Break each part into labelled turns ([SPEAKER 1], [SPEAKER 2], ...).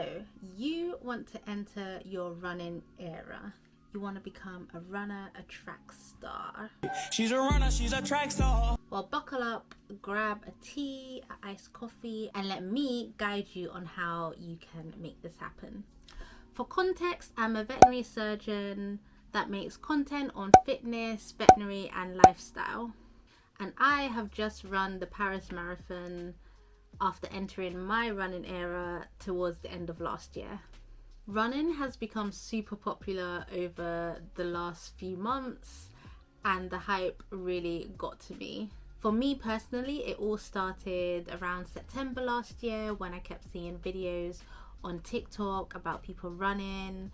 [SPEAKER 1] So you want to enter your running era. You want to become a runner, a track star.
[SPEAKER 2] She's a runner, she's a track star.
[SPEAKER 1] Well, buckle up, grab a tea, an iced coffee, and let me guide you on how you can make this happen. For context, I'm a veterinary surgeon that makes content on fitness, veterinary, and lifestyle. And I have just run the Paris Marathon after entering my running era towards the end of last year. Running has become super popular over the last few months, and the hype really got to me. For me personally, it all started around September last year when I kept seeing videos on TikTok about people running,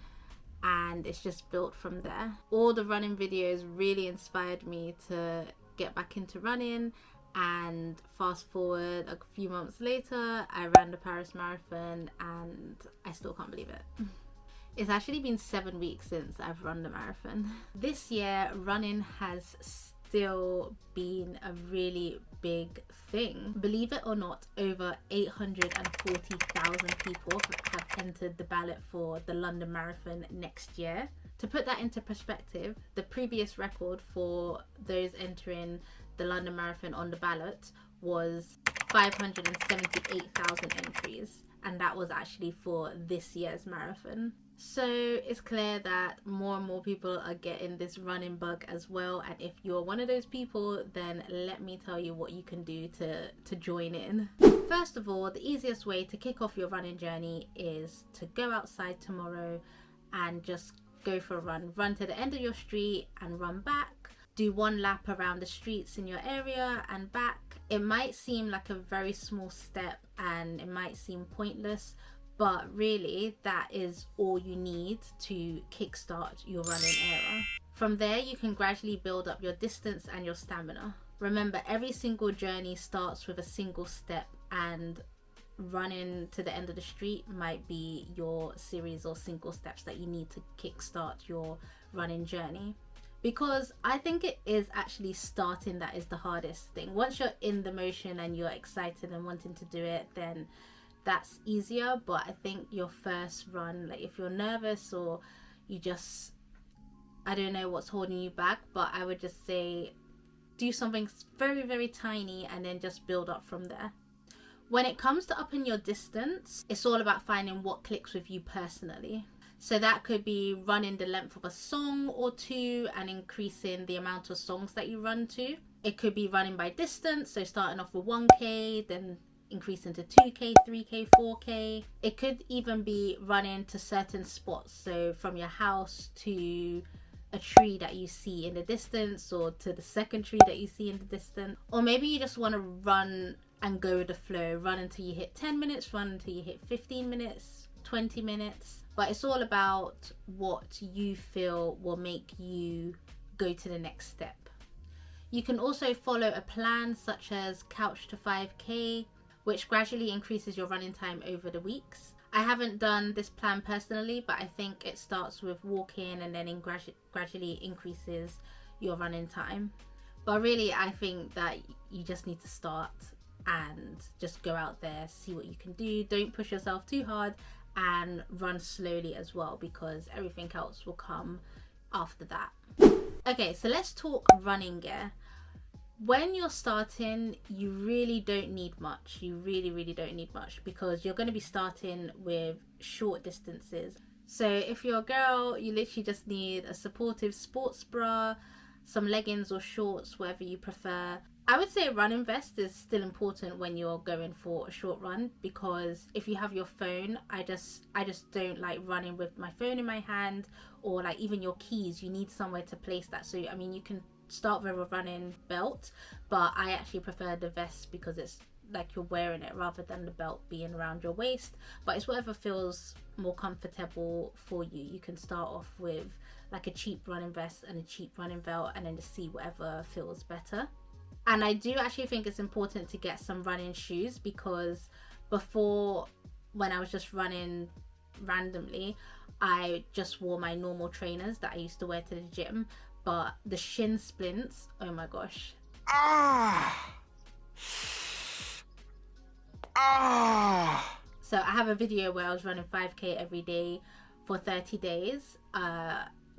[SPEAKER 1] and it's just built from there. All the running videos really inspired me to get back into running, and fast forward a few months later, I ran the Paris Marathon and I still can't believe it. It's actually been 7 weeks since I've run the marathon. This year, running has still been a really big thing. Believe it or not, over 840,000 people have entered the ballot for the London Marathon next year. To put that into perspective, the previous record for those entering the London Marathon on the ballot was 578,000 entries, and that was actually for this year's marathon. So it's clear that more and more people are getting this running bug as well, and if you're one of those people, then let me tell you what you can do to join in. First of all, the easiest way to kick off your running journey is to go outside tomorrow and just go for a run. Run to the end of your street and run back. Do one lap around the streets in your area and back. It might seem like a very small step and it might seem pointless, but really that is all you need to kickstart your running era. From there, you can gradually build up your distance and your stamina. Remember, every single journey starts with a single step, and running to the end of the street might be your series or single steps that you need to kickstart your running journey. Because I think it is actually starting that is the hardest thing. Once you're in the motion and you're excited and wanting to do it, then that's easier. But I think your first run, like if you're nervous or you just, I don't know what's holding you back, but I would just say do something very, very tiny and then just build up from there. When it comes to upping your distance, it's all about finding what clicks with you personally. So that could be running the length of a song or two and increasing the amount of songs that you run to. It could be running by distance, so starting off with 1k, then increasing to 2k, 3k, 4k. It could even be running to certain spots, so from your house to a tree that you see in the distance, or to the second tree that you see in the distance. Or maybe you just want to run and go with the flow. Run until you hit 10 minutes, run until you hit 15 minutes, 20 minutes. But it's all about what you feel will make you go to the next step. You can also follow a plan such as Couch to 5k, which gradually increases your running time over the weeks. I haven't done this plan personally, but I think it starts with walking and then gradually increases your running time. But really, I think that you just need to start and just go out there, see what you can do. Don't push yourself too hard, and run slowly as well, because everything else will come after that. Okay, so let's talk running gear. When you're starting, you really don't need much. You really don't need much, because you're going to be starting with short distances. So if you're a girl, you literally just need a supportive sports bra, some leggings or shorts, whatever you prefer. I would say a running vest is still important when you're going for a short run, because if you have your phone, I just don't like running with my phone in my hand, or like even your keys. You need somewhere to place that. So I mean, you can start with a running belt, but I actually prefer the vest because it's like you're wearing it rather than the belt being around your waist. But it's whatever feels more comfortable for you. You can start off with like a cheap running vest and a cheap running belt, and then just see whatever feels better. And I do actually think it's important to get some running shoes, because before, when I was just running randomly, I just wore my normal trainers that I used to wear to the gym. But the shin splints, oh my gosh. So I have a video where I was running 5k every day for 30 days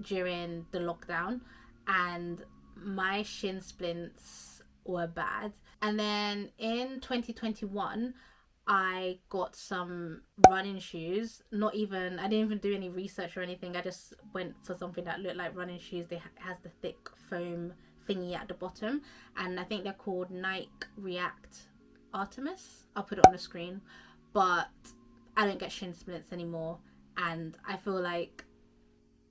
[SPEAKER 1] during the lockdown, and my shin splints were bad. And then in 2021 I got some running shoes. I didn't even do any research or anything. I just went for something that looked like running shoes. Has the thick foam thingy at the bottom, and I think they're called Nike React Artemis. I'll put it on the screen. But I don't get shin splints anymore, and I feel like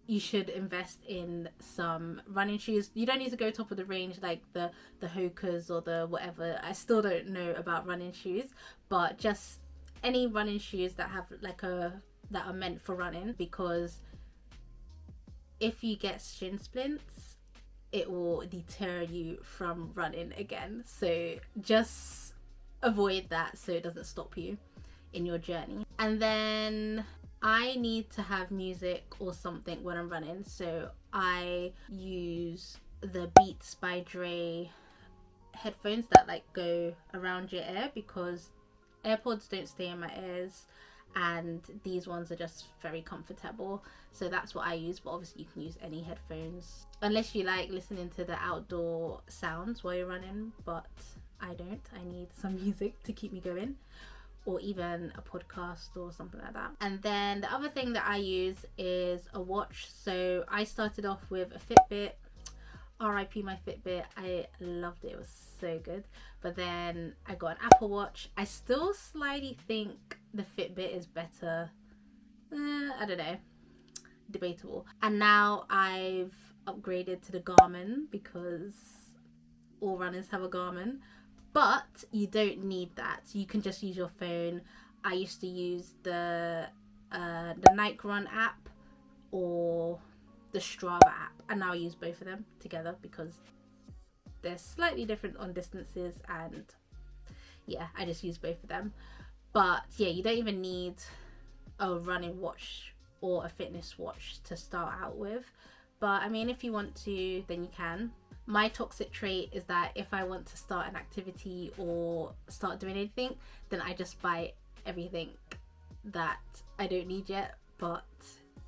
[SPEAKER 1] you should invest in some running shoes. You don't need to go top of the range like the Hokas or the whatever. I still don't know about running shoes, but just any running shoes that have that are meant for running, because if you get shin splints, it will deter you from running again. So just avoid that so it doesn't stop you in your journey. And then I need to have music or something when I'm running, so I use the Beats by Dre headphones that like go around your ear, because AirPods don't stay in my ears and these ones are just very comfortable. So that's what I use, but obviously you can use any headphones unless you like listening to the outdoor sounds while you're running, but I don't. I need some music to keep me going, or even a podcast or something like that. And then the other thing that I use is a watch. So I started off with a Fitbit. RIP my Fitbit. I loved it. It was so good. But then I got an Apple Watch. I still slightly think the Fitbit is better. I don't know. Debatable. And now I've upgraded to the Garmin, because all runners have a Garmin. But you don't need that. You can just use your phone. I used to use the Nike Run app or the Strava app, and now I use both of them together because they're slightly different on distances, and yeah, I just use both of them. But yeah, you don't even need a running watch or a fitness watch to start out with. But I mean, if you want to, then you can. My toxic trait is that if I want to start an activity or start doing anything, then I just buy everything that I don't need yet, but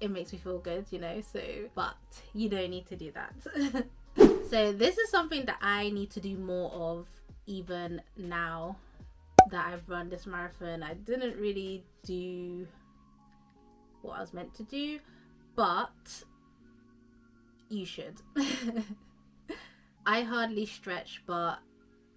[SPEAKER 1] it makes me feel good, you know. So, but you don't need to do that. So this is something that I need to do more of, even now that I've run this marathon. I didn't really do what I was meant to do, but you should. I hardly stretch, but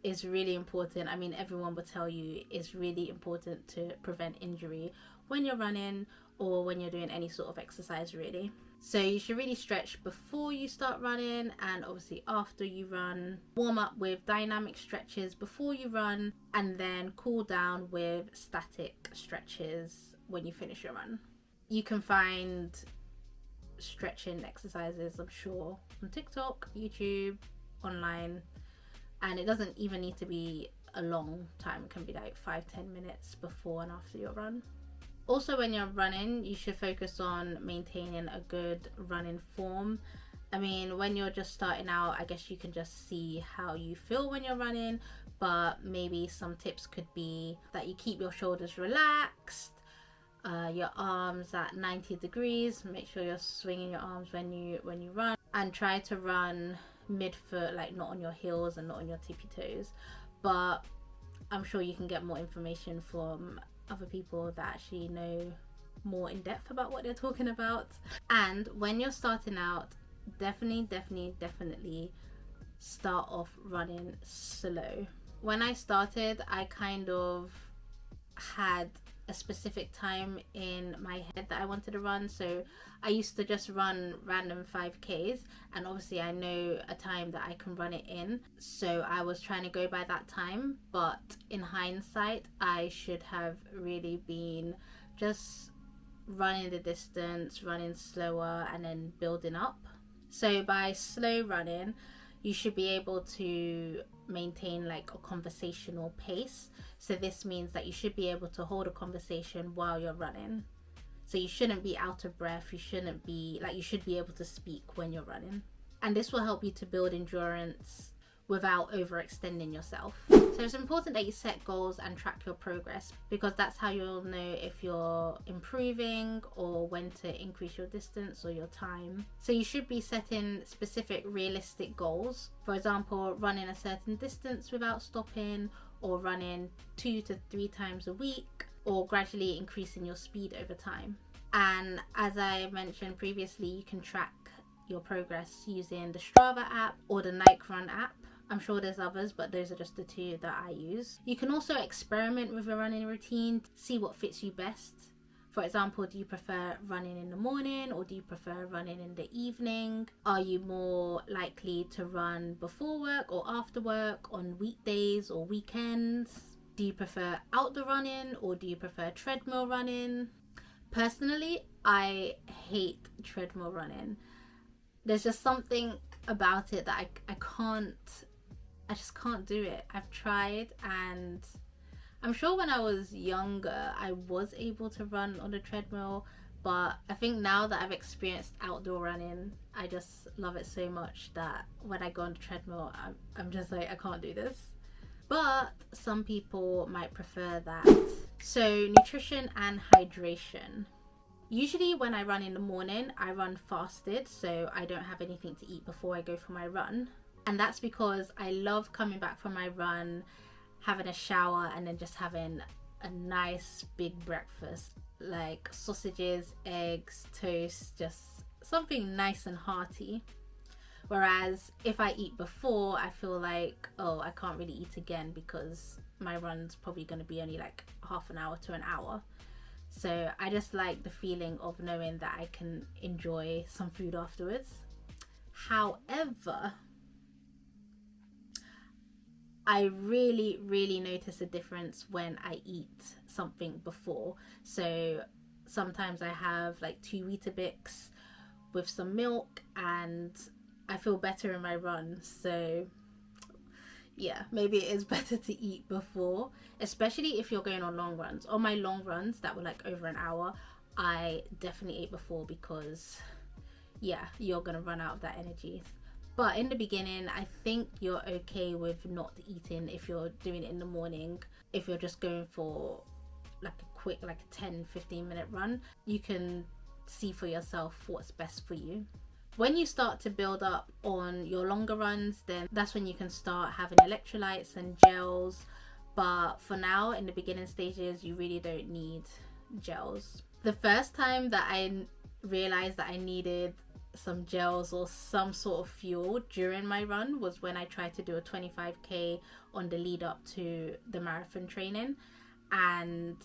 [SPEAKER 1] it's really important. I mean, everyone will tell you it's really important to prevent injury when you're running or when you're doing any sort of exercise, really. So you should really stretch before you start running, and obviously after you run. Warm up with dynamic stretches before you run, and then cool down with static stretches when you finish your run. You can find stretching exercises, I'm sure, on TikTok, YouTube, online, and it doesn't even need to be a long time. It can be like 5-10 minutes before and after your run. Also, when you're running, you should focus on maintaining a good running form. I mean, when you're just starting out, I guess you can just see how you feel when you're running, but maybe some tips could be that you keep your shoulders relaxed, your arms at 90 degrees. Make sure you're swinging your arms when you run, and try to run mid-foot, like not on your heels and not on your tippy toes. But I'm sure you can get more information from other people that actually know more in depth about what they're talking about. And when you're starting out, definitely start off running slow. When I started, I kind of had a specific time in my head that I wanted to run, so I used to just run random 5Ks, and obviously I know a time that I can run it in, so I was trying to go by that time. But in hindsight, I should have really been just running the distance, running slower, and then building up. So by slow running, you should be able to maintain like a conversational pace. So this means that you should be able to hold a conversation while you're running. So you shouldn't be out of breath. You should be able to speak when you're running. And this will help you to build endurance without overextending yourself. So it's important that you set goals and track your progress, because that's how you'll know if you're improving or when to increase your distance or your time. So you should be setting specific realistic goals. For example, running a certain distance without stopping, or running 2 to 3 times a week, or gradually increasing your speed over time. And as I mentioned previously, you can track your progress using the Strava app or the Nike Run app. I'm sure there's others, but those are just the 2 that I use. You can also experiment with a running routine, see what fits you best. For example, do you prefer running in the morning, or do you prefer running in the evening? Are you more likely to run before work or after work, on weekdays or weekends? Do you prefer outdoor running, or do you prefer treadmill running? Personally, I hate treadmill running. There's just something about it that I just can't do it. I've tried, and I'm sure when I was younger I was able to run on the treadmill, but I think now that I've experienced outdoor running, I just love it so much that when I go on the treadmill, I'm just like, I can't do this. But some people might prefer that. So nutrition and hydration. Usually when I run in the morning, I run fasted, so I don't have anything to eat before I go for my run. And that's because I love coming back from my run, having a shower, and then just having a nice big breakfast, like sausages, eggs, toast, just something nice and hearty. Whereas if I eat before, I feel like, oh, I can't really eat again because my run's probably going to be only like half an hour to an hour. So I just like the feeling of knowing that I can enjoy some food afterwards. However, I really notice a difference when I eat something before. So sometimes I have like 2 Weetabix with some milk, and I feel better in my run. So yeah, maybe it is better to eat before, especially if you're going on long runs. On my long runs that were like over an hour, I definitely ate before, because yeah, you're gonna run out of that energy. But in the beginning, I think you're okay with not eating if you're doing it in the morning. If you're just going for like a quick, like a 10-15 minute run, you can see for yourself what's best for you. When you start to build up on your longer runs, then that's when you can start having electrolytes and gels. But for now, in the beginning stages, you really don't need gels. The first time that I realized that I needed some gels or some sort of fuel during my run was when I tried to do a 25k on the lead up to the marathon training. And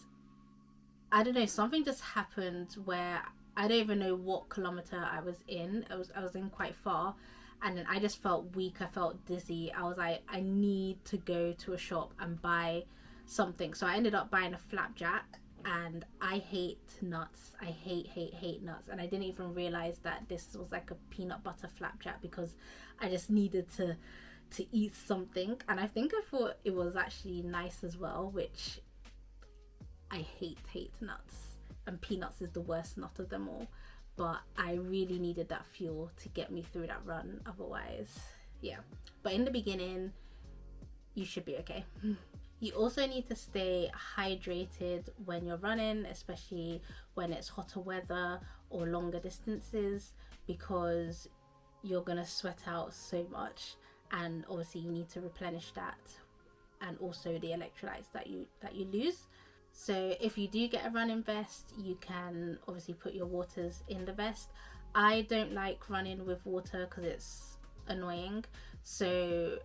[SPEAKER 1] I don't know, something just happened where I don't even know what kilometer I was in. I was in quite far, and then I just felt weak. I felt dizzy. I was like, I need to go to a shop and buy something. So I ended up buying a flapjack, and I hate nuts. I hate nuts. And I didn't even realize that this was like a peanut butter flapjack, because I just needed to eat something. And I think I thought it was actually nice as well, which I hate nuts. And peanuts is the worst nut of them all. But I really needed that fuel to get me through that run. Otherwise, yeah. But in the beginning, you should be okay. You also need to stay hydrated when you're running, especially when it's hotter weather or longer distances, because you're gonna sweat out so much, and obviously you need to replenish that, and also the electrolytes that you lose. So if you do get a running vest, you can obviously put your waters in the vest. I don't like running with water because it's annoying. So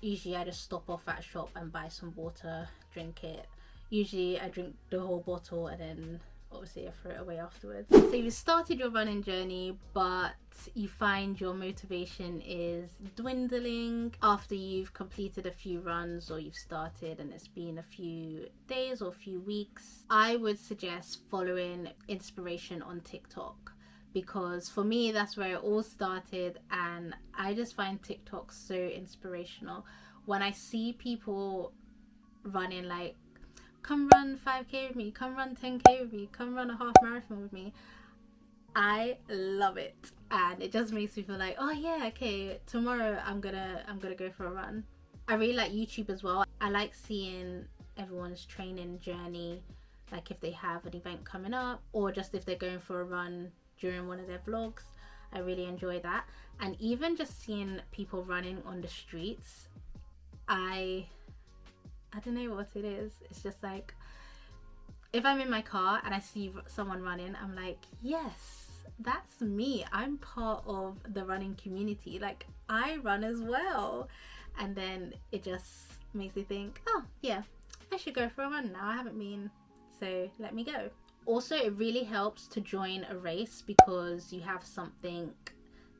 [SPEAKER 1] usually I just stop off at a shop and buy some water, drink it. Usually I drink the whole bottle, and then obviously I throw it away afterwards. So you started your running journey, but you find your motivation is dwindling after you've completed a few runs, or you've started and it's been a few days or a few weeks. I would suggest following inspiration on TikTok, because for me that's where it all started, and I just find TikTok so inspirational. When I see people running like, come run 5k with me, come run 10k with me, come run a half marathon with me, I love it, and it just makes me feel like, oh yeah, okay, tomorrow I'm gonna go for a run. I really like YouTube as well. I like seeing everyone's training journey, like if they have an event coming up or just if they're going for a run during one of their vlogs. I really enjoy that. And even just seeing people running on the streets, I don't know what it is. It's just like, if I'm in my car and I see someone running, I'm like, yes, that's me. I'm part of the running community. Like, I run as well. And then it just makes me think, oh yeah, I should go for a run now. I haven't been, so let me go. Also, it really helps to join a race because you have something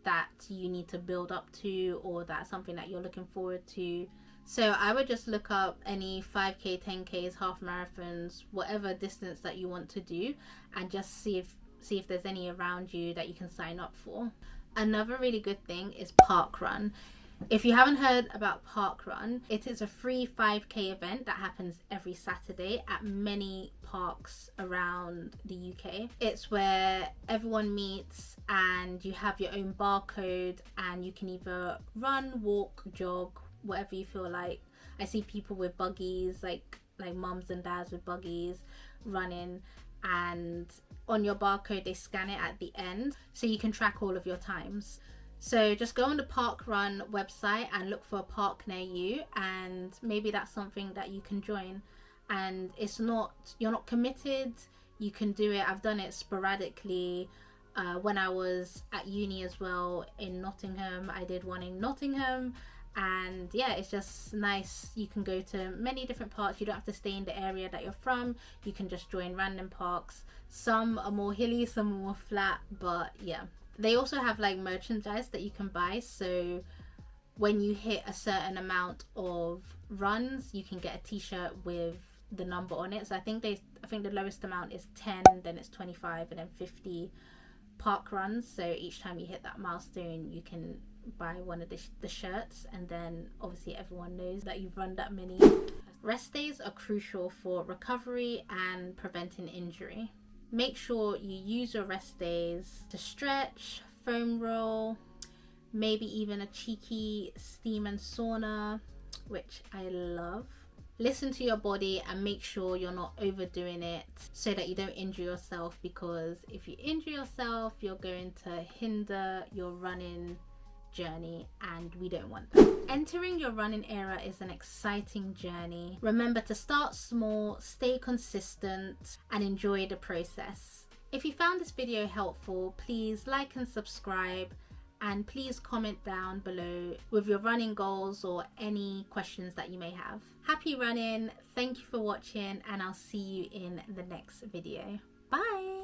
[SPEAKER 1] that you need to build up to, or that's something that you're looking forward to. So I would just look up any 5k, 10ks, half marathons, whatever distance that you want to do, and just see if there's any around you that you can sign up for. Another really good thing is park run. If you haven't heard about park run, it is a free 5k event that happens every Saturday at many parks around the UK. It's where everyone meets and you have your own barcode, and you can either run, walk, jog, whatever you feel like. I see people with buggies, like mums and dads with buggies running, and on your barcode they scan it at the end so you can track all of your times. So just go on the park run website and look for a park near you, and maybe that's something that you can join. And it's not, you're not committed, you can do it. I've done it sporadically. When I was at uni as well in Nottingham, I did one in Nottingham. And yeah, it's just nice. You can go to many different parks. You don't have to stay in the area that you're from. You can just join random parks. Some are more hilly, some are more flat, but yeah. They also have like merchandise that you can buy. So when you hit a certain amount of runs, you can get a t-shirt with the number on it. So I think the lowest amount is 10, then it's 25, and then 50 park runs. So each time you hit that milestone, you can buy one of the shirts, and then obviously everyone knows that you've run that many. Rest days are crucial for recovery and preventing injury. Make sure you use your rest days to stretch, foam roll, maybe even a cheeky steam and sauna, which I love. Listen to your body and make sure you're not overdoing it so that you don't injure yourself, because if you injure yourself, you're going to hinder your running journey, and we don't want that. Entering your running era is an exciting journey. Remember to start small, stay consistent, and enjoy the process. If you found this video helpful, please like and subscribe, and please comment down below with your running goals or any questions that you may have. Happy running, thank you for watching, and I'll see you in the next video. Bye.